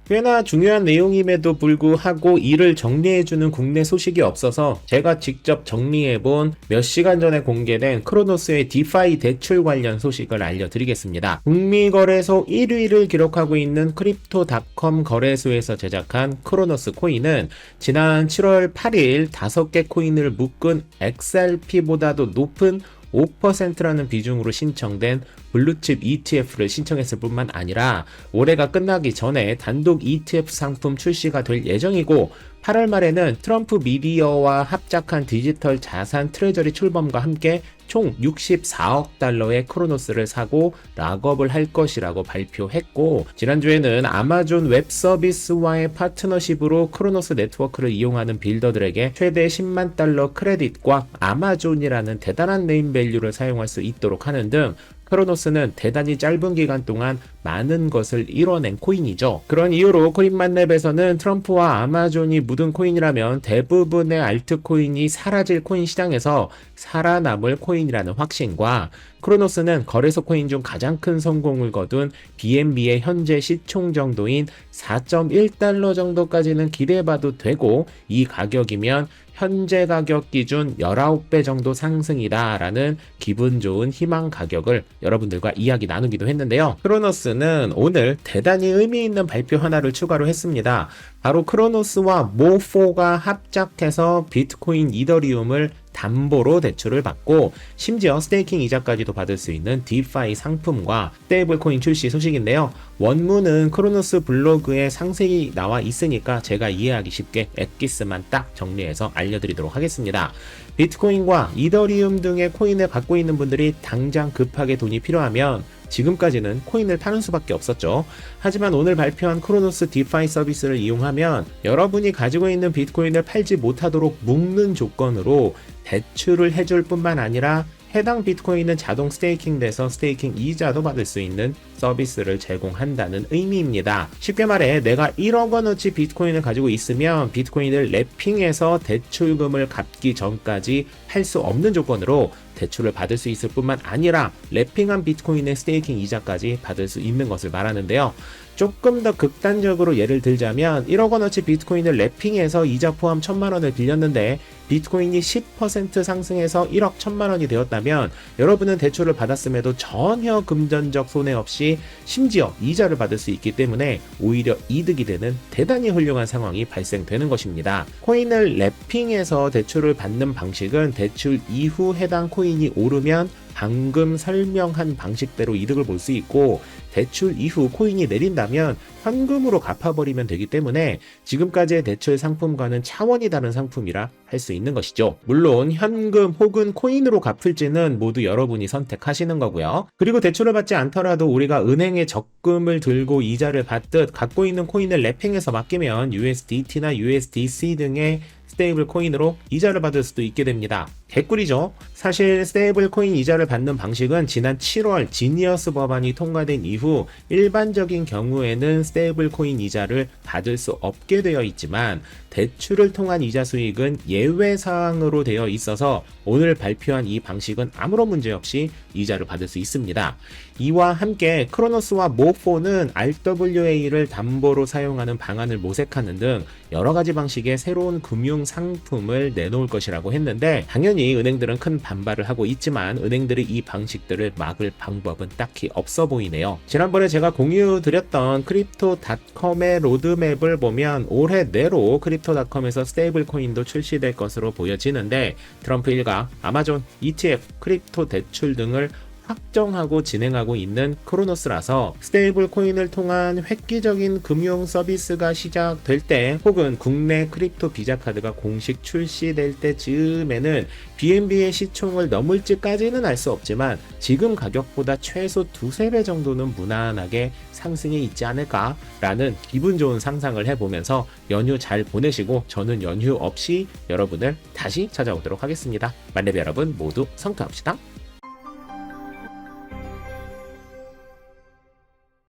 꽤나 중요한 내용임에도 불구하고 이를 정리해주는 국내 소식이 없어서 제가 직접 정리해본 몇 시간 전에 공개된 크로노스의 디파이 대출 관련 소식을 알려드리겠습니다. 북미 거래소 1위를 기록하고 있는 크립토닷컴 거래소에서 제작한 크로노스 코인은 지난 7월 8일 5개 코인을 묶은 XRP보다도 높은 5%라는 비중으로 신청된 블루칩 ETF를 신청했을 뿐만 아니라 올해가 끝나기 전에 단독 ETF 상품 출시가 될 예정이고 8월 말에는 트럼프 미디어와 합작한 디지털 자산 트레저리 출범과 함께 총 64억 달러의 크로노스를 사고 락업을 할 것이라고 발표했고, 지난주에는 아마존 웹 서비스와의 파트너십으로 크로노스 네트워크를 이용하는 빌더들에게 최대 10만 달러 크레딧과 아마존이라는 대단한 네임밸류를 사용할 수 있도록 하는 등 크로노스는 대단히 짧은 기간 동안 많은 것을 이뤄낸 코인이죠. 그런 이유로 코인만렙에서는 트럼프와 아마존이 묻은 코인이라면 대부분의 알트코인이 사라질 코인 시장에서 살아남을 코인이라는 확신과 크로노스는 거래소 코인 중 가장 큰 성공을 거둔 BNB의 현재 시총 정도인 4.1달러 정도까지는 기대해봐도 되고, 이 가격이면 현재 가격 기준 19배 정도 상승이다 라는 기분 좋은 희망 가격을 여러분들과 이야기 나누기도 했는데요. 크로노스는 오늘 대단히 의미 있는 발표 하나를 추가로 했습니다. 바로 크로노스와 모포가 합작해서 비트코인 이더리움을 담보로 대출을 받고 심지어 스테이킹 이자까지도 받을 수 있는 디파이 상품과 스테이블코인 출시 소식인데요. 원문은 크로노스 블로그에 상세히 나와 있으니까 제가 이해하기 쉽게 엑기스만 딱 정리해서 알려드리도록 하겠습니다. 비트코인과 이더리움 등의 코인을 갖고 있는 분들이 당장 급하게 돈이 필요하면 지금까지는 코인을 파는 수밖에 없었죠. 하지만 오늘 발표한 크로노스 디파이 서비스를 이용하면 여러분이 가지고 있는 비트코인을 팔지 못하도록 묶는 조건으로 대출을 해줄 뿐만 아니라 해당 비트코인은 자동 스테이킹 돼서 스테이킹 이자도 받을 수 있는 서비스를 제공한다는 의미입니다. 쉽게 말해 내가 1억 원어치 비트코인을 가지고 있으면 비트코인을 랩핑해서 대출금을 갚기 전까지 할 수 없는 조건으로 대출을 받을 수 있을 뿐만 아니라 랩핑한 비트코인의 스테이킹 이자까지 받을 수 있는 것을 말하는데요. 조금 더 극단적으로 예를 들자면 1억 원어치 비트코인을 랩핑해서 이자 포함 1,000만 원을 빌렸는데 비트코인이 10% 상승해서 1억 1,000만 원이 되었다면 여러분은 대출을 받았음에도 전혀 금전적 손해 없이 심지어 이자를 받을 수 있기 때문에 오히려 이득이 되는 대단히 훌륭한 상황이 발생되는 것입니다. 코인을 랩핑해서 대출을 받는 방식은 대출 이후 해당 코인이 오르면 방금 설명한 방식대로 이득을 볼 수 있고, 대출 이후 코인이 내린다면 현금으로 갚아버리면 되기 때문에 지금까지의 대출 상품과는 차원이 다른 상품이라 할 수 있는 것이죠. 물론 현금 혹은 코인으로 갚을지는 모두 여러분이 선택하시는 거고요. 그리고 대출을 받지 않더라도 우리가 은행에 적금을 들고 이자를 받듯 갖고 있는 코인을 랩핑해서 맡기면 USDT나 USDC 등의 스테이블 코인으로 이자를 받을 수도 있게 됩니다. 개꿀이죠. 사실 스테이블 코인 이자를 받는 방식은 지난 7월 지니어스 법안이 통과된 이후 일반적인 경우에는 스테이블 코인 이자를 받을 수 없게 되어 있지만 대출을 통한 이자 수익은 예외 사항으로 되어 있어서 오늘 발표한 이 방식은 아무런 문제 없이 이자를 받을 수 있습니다. 이와 함께 크로노스와 모포는 RWA를 담보로 사용하는 방안을 모색하는 등 여러 가지 방식의 새로운 금융 상품을 내놓을 것이라고 했는데, 당연히 은행들은 큰 반발을 하고 있지만 은행들이 이 방식들을 막을 방법은 딱히 없어 보이네요. 지난번에 제가 공유드렸던 크립토닷컴의 로드맵을 보면 올해 내로 크립토닷컴에서 스테이블 코인도 출시될 것으로 보여지는데, 트럼프 일가, 아마존, ETF, 크립토 대출 등을 확정하고 진행하고 있는 크로노스라서 스테이블 코인을 통한 획기적인 금융 서비스가 시작될 때 혹은 국내 크립토 비자 카드가 공식 출시될 때쯤에는 BNB의 시총을 넘을지까지는 알 수 없지만 지금 가격보다 최소 2~3배 정도는 무난하게 상승해 있지 않을까라는 기분 좋은 상상을 해보면서 연휴 잘 보내시고 저는 연휴 없이 여러분을 다시 찾아오도록 하겠습니다. 만렙 여러분 모두 성투합시다.